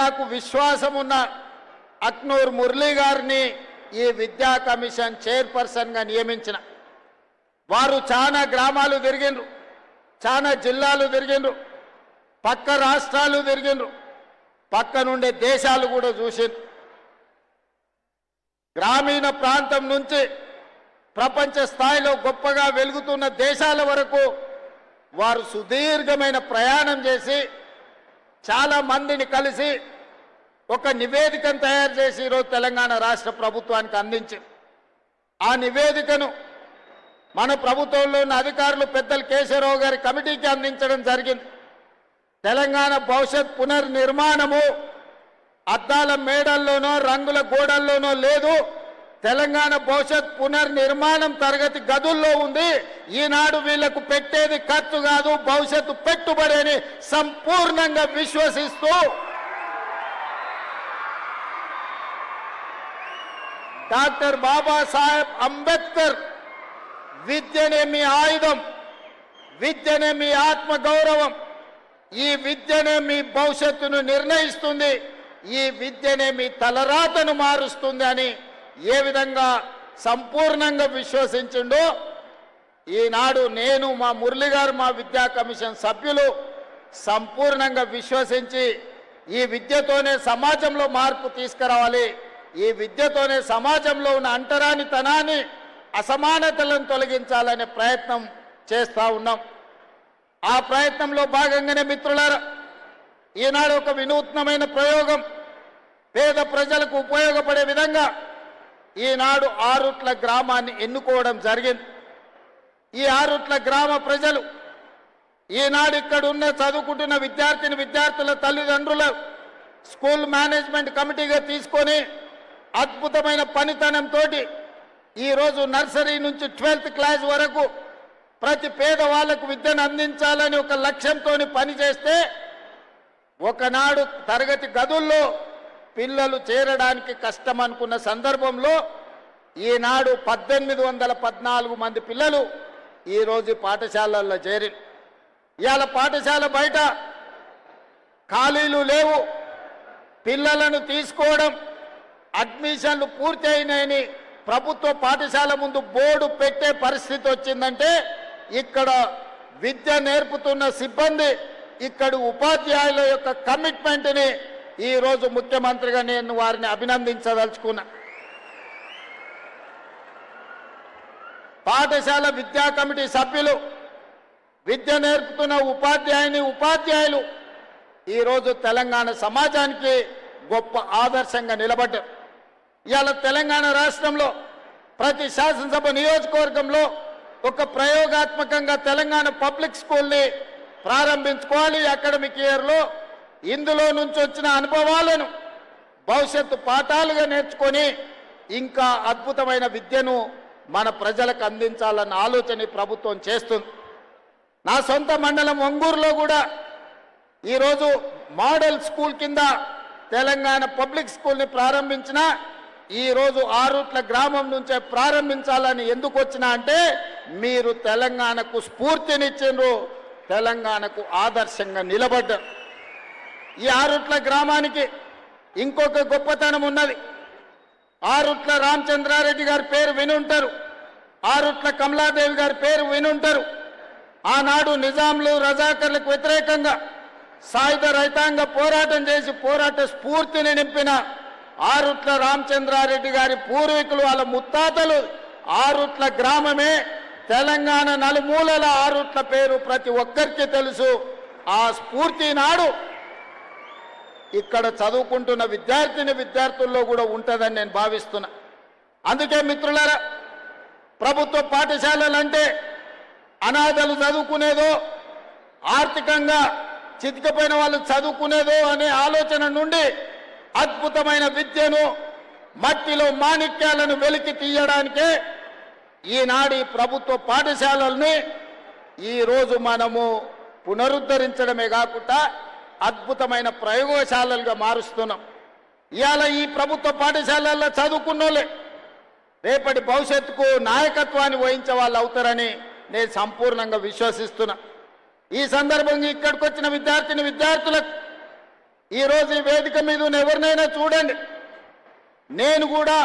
నాకు విశ్వాసం ఉన్న అక్నూర్ మురళీ గారిని ఈ విద్యా కమిషన్ చైర్పర్సన్ గా నియమించిన వారు చాలా గ్రామాలు తిరిగిండ్రు, చాలా జిల్లాలు తిరిగిండ్రు, పక్క రాష్ట్రాలు తిరిగిండ్రు, పక్క నుండే దేశాలు కూడా చూసిండ్రు. గ్రామీణ ప్రాంతం నుంచి ప్రపంచ స్థాయిలో గొప్పగా వెలుగుతున్న దేశాల వరకు వారు సుదీర్ఘమైన ప్రయాణం చేసి చాలా మందిని కలిసి ఒక నివేదికను తయారు చేసి ఈరోజు తెలంగాణ రాష్ట్ర ప్రభుత్వానికి అందించారు. ఆ నివేదికను మన ప్రభుత్వంలో ఉన్న అధికారులు పెద్దలు కేశవరావు గారి కమిటీకి అందించడం జరిగింది. తెలంగాణ భవిష్యత్ పునర్నిర్మాణము అద్దాల మేడల్లోనో రంగుల గోడల్లోనో లేదు, తెలంగాణ భవిష్యత్ పునర్నిర్మాణం తరగతి గదుల్లో ఉంది. ఈనాడు వీళ్లకు పెట్టేది ఖర్చు కాదు, భవిష్యత్తు పెట్టుబడి అని సంపూర్ణంగా విశ్వసిస్తూ డాక్టర్ బాబాసాహెబ్ అంబేద్కర్ విద్యనే మీ ఆయుధం, విద్యనే మీ ఆత్మగౌరవం, ఈ విద్యనే మీ భవిష్యత్తును నిర్ణయిస్తుంది, ఈ విద్యనే మీ తలరాతను మారుస్తుంది అని ఏ విధంగా సంపూర్ణంగా విశ్వసించిండో ఈనాడు నేను మా మురళి గారు మా విద్యా కమిషన్ సభ్యులు సంపూర్ణంగా విశ్వసించి ఈ విద్యతోనే సమాజంలో మార్పు తీసుకురావాలి, ఈ విద్యతోనే సమాజంలో ఉన్న అంటరానితనాన్ని అసమానతలను తొలగించాలనే ప్రయత్నం చేస్తూ ఉన్నాం. ఆ ప్రయత్నంలో భాగంగానే మిత్రులారా ఈనాడు ఒక వినూత్నమైన ప్రయోగం పేద ప్రజలకు ఉపయోగపడే విధంగా ఈనాడు ఆరుట్ల గ్రామాన్ని ఎన్నుకోవడం జరిగింది. ఈ ఆరుట్ల గ్రామ ప్రజలు ఈనాడు ఇక్కడ ఉన్న చదువుకుంటున్న విద్యార్థుల తల్లిదండ్రుల స్కూల్ మేనేజ్మెంట్ కమిటీగా తీసుకొని అద్భుతమైన పనితనంతో ఈరోజు నర్సరీ నుంచి 12th క్లాస్ వరకు ప్రతి పేదవాళ్లకు విద్యను అందించాలని ఒక లక్ష్యంతో పనిచేస్తే ఒకనాడు తరగతి గదుల్లో పిల్లలు చేరడానికి కష్టం అనుకున్న సందర్భంలో ఈనాడు 1814 మంది పిల్లలు ఈరోజు పాఠశాలల్లో చేరి ఇవాళ పాఠశాల బయట ఖాళీలు లేవు, పిల్లలను తీసుకోవడం అడ్మిషన్లు పూర్తి అయినాయని ప్రభుత్వ పాఠశాల ముందు బోర్డు పెట్టే పరిస్థితి వచ్చిందంటే ఇక్కడ విద్య నేర్పుతున్న సిబ్బంది ఇక్కడ ఉపాధ్యాయుల యొక్క కమిట్మెంట్ని ఈరోజు ముఖ్యమంత్రిగా నేను వారిని అభినందించదలుచుకున్నా. పాఠశాల విద్యా కమిటీ సభ్యులు విద్య నేర్పుతున్న ఉపాధ్యాయులు ఈరోజు తెలంగాణ సమాజానికి గొప్ప ఆదర్శంగా నిలబడ్డారు. ఇవాళ తెలంగాణ రాష్ట్రంలో ప్రతి శాసనసభ నియోజకవర్గంలో ఒక ప్రయోగాత్మకంగా తెలంగాణ పబ్లిక్ స్కూల్ని ప్రారంభించుకోవాలి. అకాడమిక్ ఇయర్లో ఇందులో నుంచి వచ్చిన అనుభవాలను భవిష్యత్తు పాఠాలుగా నేర్చుకొని ఇంకా అద్భుతమైన విద్యను మన ప్రజలకు అందించాలన్న ఆలోచన ప్రభుత్వం చేస్తుంది. నా సొంత మండలం ఒంగూరులో కూడా ఈరోజు మోడల్ స్కూల్ కింద తెలంగాణ పబ్లిక్ స్కూల్ని ప్రారంభించిన ఈరోజు ఆరుట్ల గ్రామం నుంచే ప్రారంభించాలని ఎందుకు వచ్చినా అంటే మీరు తెలంగాణకు స్ఫూర్తినిచ్చిండ్రు, తెలంగాణకు ఆదర్శంగా నిలబడ్డారు. ఈ ఆరుట్ల గ్రామానికి ఇంకొక గొప్పతనం ఉన్నది. ఆరుట్ల రామచంద్రారెడ్డి గారి పేరు వినుంటారు, ఆరుట్ల కమలాదేవి గారి పేరు వినుంటారు. ఆనాడు నిజాంలు రజాకర్లకు వ్యతిరేకంగా సాయుధ రైతాంగ పోరాటం చేసి పోరాట స్ఫూర్తిని నింపిన ఆరుట్ల రామచంద్రారెడ్డి గారి పూర్వీకులు వాళ్ళ ముత్తాతలు ఆరుట్ల గ్రామమే. తెలంగాణ నలుమూలల ఆరుట్ల పేరు ప్రతి ఒక్కరికి తెలుసు. ఆ స్ఫూర్తి నాడు ఇక్కడ చదువుకుంటున్న విద్యార్థుల్లో కూడా ఉంటుందని నేను భావిస్తున్నా. అందుకే మిత్రులారా ప్రభుత్వ పాఠశాలలంటే అనాథలు చదువుకునేదో, ఆర్థికంగా చితికిపోయిన వాళ్ళు చదువుకునేదో అనే ఆలోచన నుండి అద్భుతమైన విద్యను మట్టిలో మాణిక్యాలను వెలికి తీయడానికే ఈనాడు ఈ ప్రభుత్వ పాఠశాలల్ని ఈరోజు మనము పునరుద్ధరించడమే కాకుండా అద్భుతమైన ప్రయోగశాలలుగా మారుస్తున్నాం. ఇవాళ ఈ ప్రభుత్వ పాఠశాలల్లో చదువుకున్నోళ్ళే రేపటి భవిష్యత్తుకు నాయకత్వాన్ని వహించే వాళ్ళు అవుతారని నేను సంపూర్ణంగా విశ్వసిస్తున్నా. ఈ సందర్భంగా ఇక్కడికి వచ్చిన విద్యార్థులకు ఈరోజు ఈ వేదిక మీద ఉన్న ఎవరినైనా చూడండి, నేను కూడా